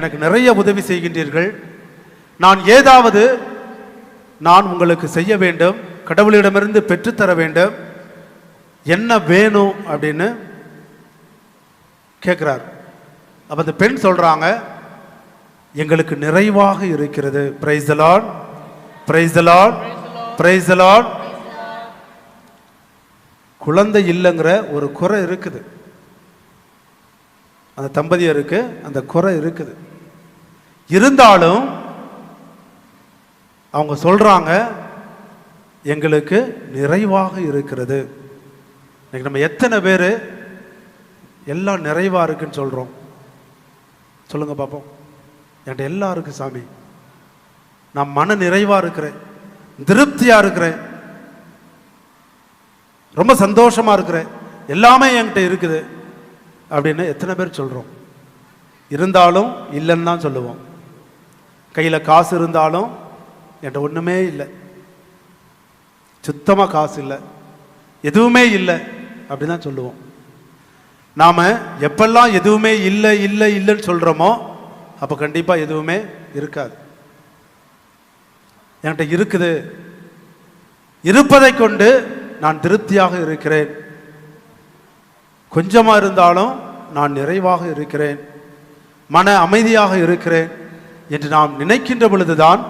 எனக்கு நிறைய உதவி செய்கின்றீர்கள். நான் ஏதாவது நான் உங்களுக்கு செய்ய வேண்டும், கடவுளிடமிருந்து பெற்றுத்தர வேண்டும், என்ன வேணும் அப்படின்னு கேட்கிறார். அப்ப அந்த பெண் சொல்றாங்க, எங்களுக்கு நிறைவாக இருக்கிறது. Praise the Lord, praise the Lord, praise the Lord. குழந்தை இல்லைங்கிற ஒரு குறை இருக்குது, அந்த தம்பதியருக்கு அந்த குறை இருக்குது. இருந்தாலும் அவங்க சொல்றாங்க, எங்களுக்கு நிறைவாக இருக்கிறது. இன்னைக்கு நம்ம எத்தனை பேர் எல்லாம் நிறைவா இருக்குன்னு சொல்றோம்? சொல்லுங்க பாப்போம். என்கிட்ட எல்லாம் இருக்கு சாமி, நான் மன நிறைவா இருக்கிறேன், திருப்தியா இருக்கிறேன், ரொம்ப சந்தோஷமா இருக்கிறேன், எல்லாமே என்கிட்ட இருக்குது அப்படின்னு எத்தனை பேர் சொல்றோம்? இருந்தாலும் இல்லைன்னு தான் சொல்லுவோம். கையில் காசு இருந்தாலும் என்கிட்ட ஒன்றுமே இல்லை, சுத்தமாக காசு இல்லை, எதுவுமே இல்லை அப்படின்னு தான் சொல்லுவோம். நாம் எப்பெல்லாம் எதுவுமே இல்லை இல்லை இல்லைன்னு சொல்கிறோமோ அப்போ கண்டிப்பாக எதுவுமே இருக்காது. என்கிட்ட இருக்குது, இருப்பதை கொண்டு நான் திருப்தியாக இருக்கிறேன், கொஞ்சமாக இருந்தாலும் நான் நிறைவாக இருக்கிறேன், மன அமைதியாக இருக்கிறேன் என்று நாம் நினைக்கின்ற பொழுதுதான்